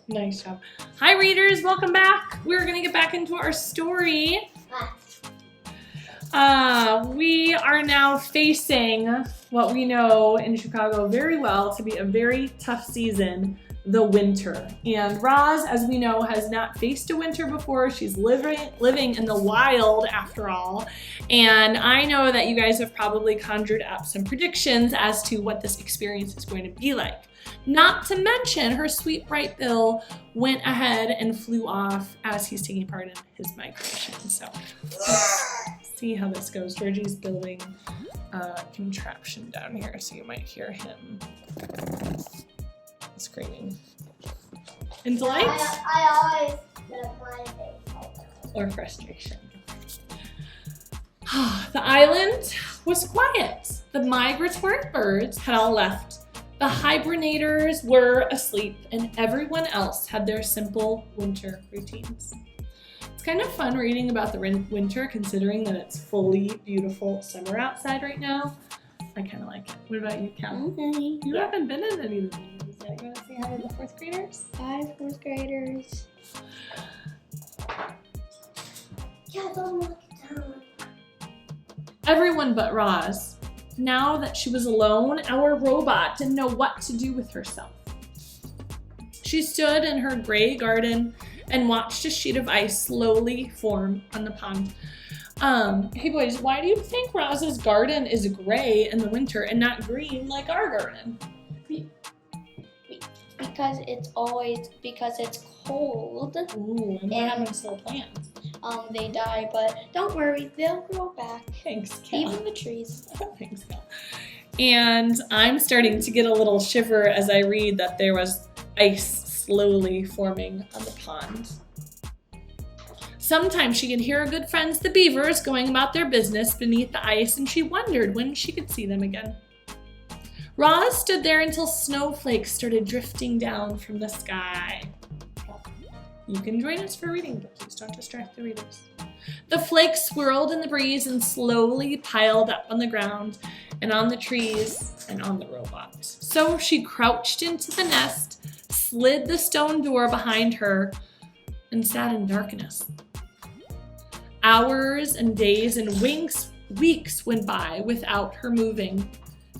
Nice job. Hi, readers. Welcome back. We're going to get back into our story. We are now facing what we know in Chicago very well to be a very tough season, the winter. And Roz, as we know, has not faced a winter before. She's living in the wild after all. And I know that you guys have probably conjured up some predictions as to what this experience is going to be like. Not to mention her sweet bright bill went ahead and flew off as he's taking part in his migration. So let's see how this goes. Georgie's building a contraption down here, so you might hear him screaming. In delight? I always get my face. Or frustration. The island was quiet. The migratory birds had all left. The hibernators were asleep, and everyone else had their simple winter routines. It's kind of fun reading about the winter, considering that it's fully beautiful summer outside right now. I kind of like it. What about you, Cal? Okay. You haven't been in any of the videos yet. You want to say hi to the fourth graders? 5 fourth graders. Yeah, don't look down. Everyone but Roz. Now that she was alone, our robot didn't know what to do with herself. She stood in her gray garden and watched a sheet of ice slowly form on the pond. Hey boys, why do you think Roz's garden is gray in the winter and not green like our garden? Because it's cold. Ooh, and what happens to the plants? They die, but don't worry, they'll grow back. Thanks, Cal. Even the trees. Thanks, Cal. And I'm starting to get a little shiver as I read that there was ice slowly forming on the pond. Sometimes she could hear her good friends, the beavers, going about their business beneath the ice, and she wondered when she could see them again. Roz stood there until snowflakes started drifting down from the sky. You can join us for reading, but please don't distract the readers. The flakes swirled in the breeze and slowly piled up on the ground and on the trees and on the robot. So she crouched into the nest, slid the stone door behind her, and sat in darkness. Hours and days and weeks went by without her moving.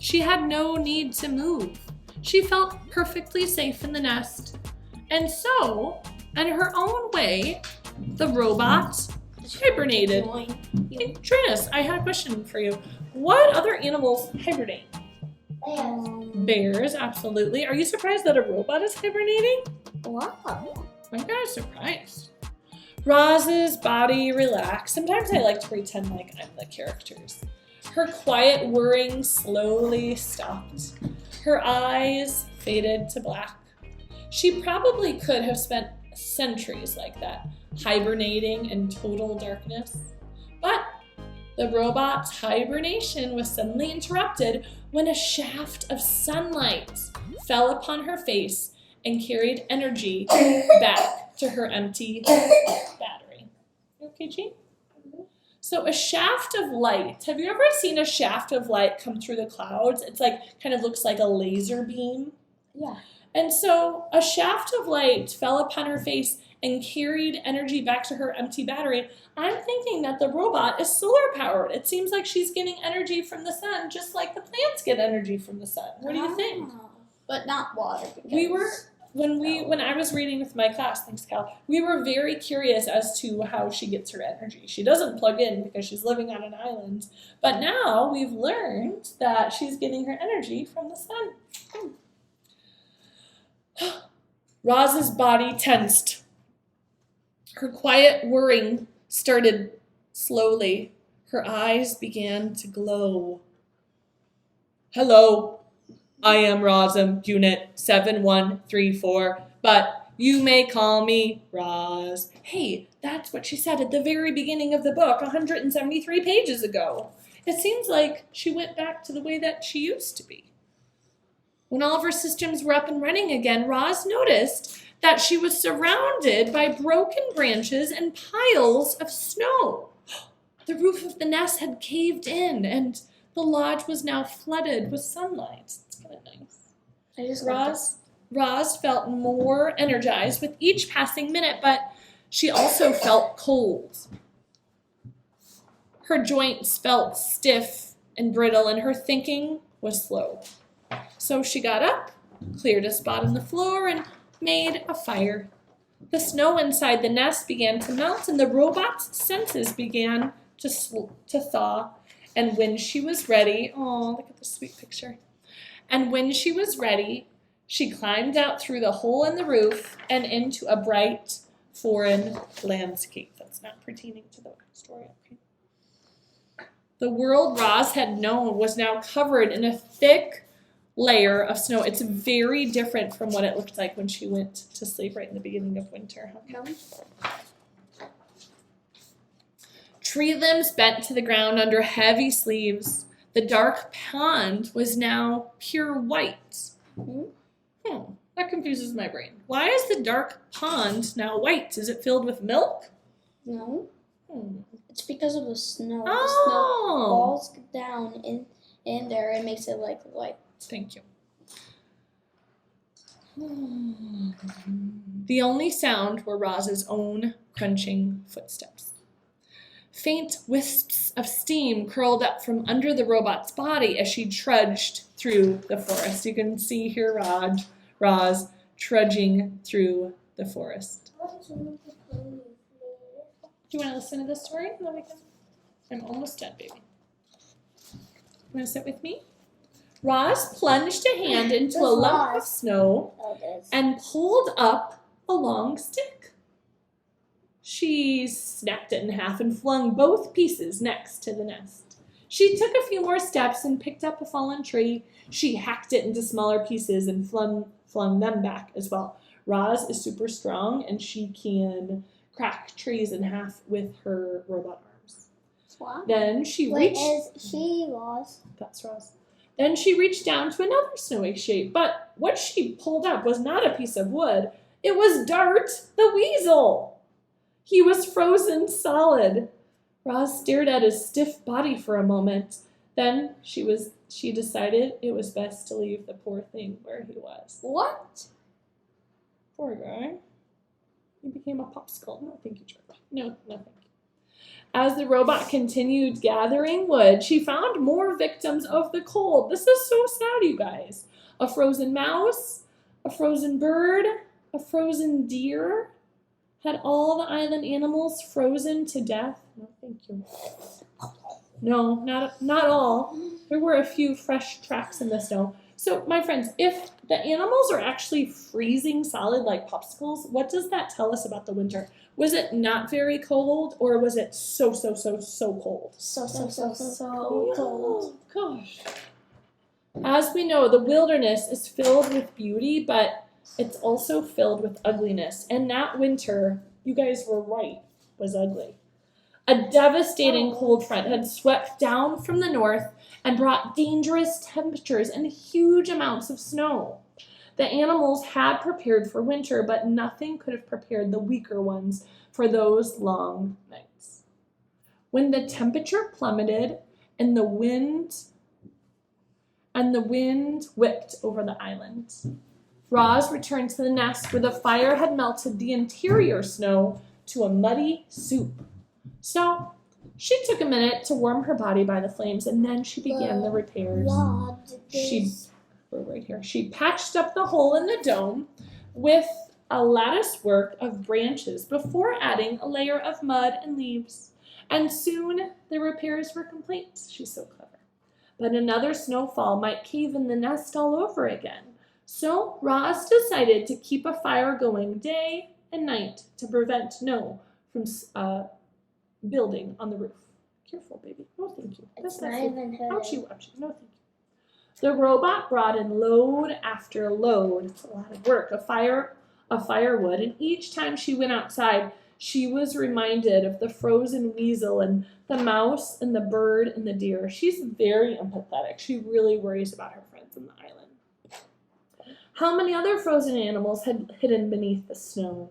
She had no need to move. She felt perfectly safe in the nest. And so, in her own way, the robot hibernated. Hey, Trinus, I had a question for you. What other animals hibernate? Bears, absolutely. Are you surprised that a robot is hibernating? Wow. I'm kind of surprised. Roz's body relaxed. Sometimes I like to pretend like I'm the characters. Her quiet whirring slowly stopped. Her eyes faded to black. She probably could have spent centuries like that, hibernating in total darkness. But the robot's hibernation was suddenly interrupted when a shaft of sunlight fell upon her face and carried energy back to her empty battery. You okay, Jean? So a shaft of light. Have you ever seen a shaft of light come through the clouds? It's like, kind of looks like a laser beam. Yeah. And so a shaft of light fell upon her face and carried energy back to her empty battery. I'm thinking that the robot is solar powered. It seems like she's getting energy from the sun, just like the plants get energy from the sun. What do you think? But not water. When I was reading with my class, thanks Cal, we were very curious as to how she gets her energy. She doesn't plug in because she's living on an island, but now we've learned that she's getting her energy from the sun. Roz's body tensed. Her quiet whirring started slowly. Her eyes began to glow. Hello. I am Rozum, Unit 7134, but you may call me Roz. Hey, that's what she said at the very beginning of the book, 173 pages ago. It seems like she went back to the way that she used to be. When all of her systems were up and running again, Roz noticed that she was surrounded by broken branches and piles of snow. The roof of the nest had caved in, and the lodge was now flooded with sunlight. It's kind of nice. I just Roz, Roz felt more energized with each passing minute, but she also felt cold. Her joints felt stiff and brittle, and her thinking was slow. So she got up, cleared a spot on the floor, and made a fire. The snow inside the nest began to melt, and the robot's senses began to thaw. And when she was ready, oh, look at the sweet picture. And when she was ready, she climbed out through the hole in the roof and into a bright foreign landscape. That's not pertaining to the story. Okay. The world Roz had known was now covered in a thick layer of snow. It's very different from what it looked like when she went to sleep right in the beginning of winter. How come? Tree limbs bent to the ground under heavy sleeves. The dark pond was now pure white. That confuses my brain. Why is the dark pond now white? Is it filled with milk? No. It's because of the snow. Oh. The snow falls down in there and makes it like white. Thank you. The only sound were Roz's own crunching footsteps. Faint wisps of steam curled up from under the robot's body as she trudged through the forest. You can see here Roz trudging through the forest. Do you want to listen to this story? I'm almost done, baby. You want to sit with me? Roz plunged a hand into a lump of snow and pulled up a long stick. She snapped it in half and flung both pieces next to the nest. She took a few more steps and picked up a fallen tree. She hacked it into smaller pieces and flung them back as well. Roz is super strong, and she can crack trees in half with her robot arms. Wow. Then she That's Roz. Then she reached down to another snowy shape, but what she pulled up was not a piece of wood. It was Dart the weasel. He was frozen solid. Roz stared at his stiff body for a moment. Then she decided it was best to leave the poor thing where he was. What? Poor guy. He became a popsicle. No, thank you, Charlie. No, thank you. As the robot continued gathering wood, she found more victims of the cold. This is so sad, you guys. A frozen mouse, a frozen bird, a frozen deer. Had all the island animals frozen to death? No, thank you. No, not all. There were a few fresh tracks in the snow. So, my friends, if the animals are actually freezing solid like popsicles, what does that tell us about the winter? Was it not very cold, or was it so cold? So cold. Gosh. As we know, the wilderness is filled with beauty, but it's also filled with ugliness. And that winter, you guys were right, was ugly. A devastating cold front had swept down from the north and brought dangerous temperatures and huge amounts of snow. The animals had prepared for winter, but nothing could have prepared the weaker ones for those long nights. When the temperature plummeted and the wind whipped over the island, Roz returned to the nest where the fire had melted the interior snow to a muddy soup. So she took a minute to warm her body by the flames, and then she began the repairs. We're right here. She patched up the hole in the dome with a lattice work of branches before adding a layer of mud and leaves. And soon the repairs were complete. She's so clever. But another snowfall might cave in the nest all over again. So Roz decided to keep a fire going day and night to prevent snow from building on the roof. Careful, baby. No, thank you. It's not even hurting. Ouchie, ouchie. No, thank you. The robot brought in load after load. It's a lot of work. Of firewood, and each time she went outside, she was reminded of the frozen weasel and the mouse and the bird and the deer. She's very empathetic. She really worries about her friends on the island. How many other frozen animals had hidden beneath the snow?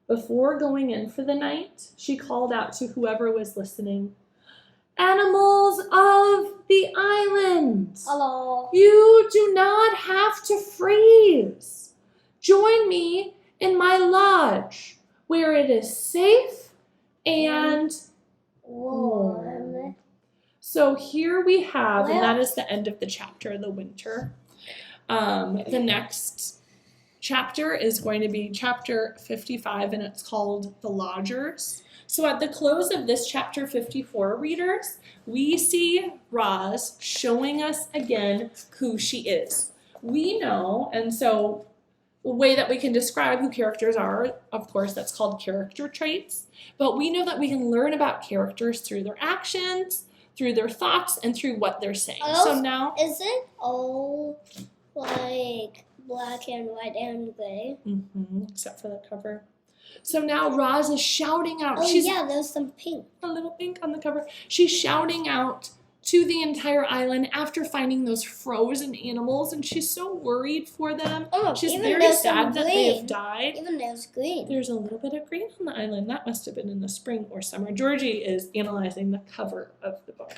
Before going in for the night, she called out to whoever was listening. Animals of the island! Hello. You do not have to freeze. Join me in my lodge, where it is safe and warm. So here we have, and that is the end of the chapter, the winter. The next chapter is going to be chapter 55, and it's called The Lodgers. So at the close of this chapter 54, readers, we see Roz showing us again who she is. We know, and so the way that we can describe who characters are, of course, that's called character traits. But we know that we can learn about characters through their actions, through their thoughts, and through what they're saying. So now, is it all like black and white and gray? Except for the cover. So now Roz is shouting out. Yeah, there's some pink. A little pink on the cover. She's shouting out to the entire island after finding those frozen animals, and she's so worried for them. She's very sad that they have died. Even there's green. There's a little bit of green on the island. That must have been in the spring or summer. Georgie is analyzing the cover of the book.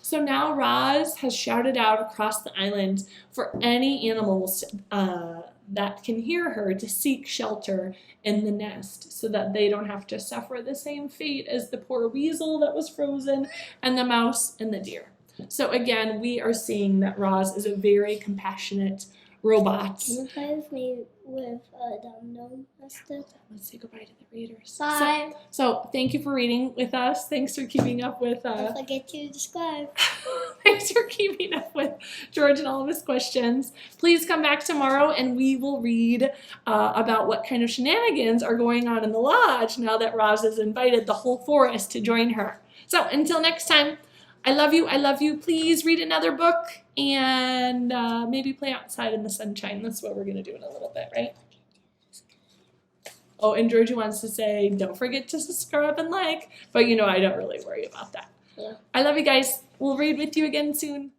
So now Roz has shouted out across the island for any animals that can hear her to seek shelter in the nest so that they don't have to suffer the same fate as the poor weasel that was frozen and the mouse and the deer. So again, we are seeing that Roz is a very compassionate robot. Can you play with me with Dum-Dum? Let's say goodbye to the readers. Bye. So thank you for reading with us. Thanks for keeping up with Don't forget to subscribe. Thanks for keeping up with George and all of his questions. Please come back tomorrow and we will read about what kind of shenanigans are going on in the lodge now that Roz has invited the whole forest to join her. So until next time, I love you. I love you. Please read another book and maybe play outside in the sunshine. That's what we're going to do in a little bit, right? Oh, and Georgie wants to say, don't forget to subscribe and like. But you know, I don't really worry about that. Yeah. I love you guys. We'll read with you again soon.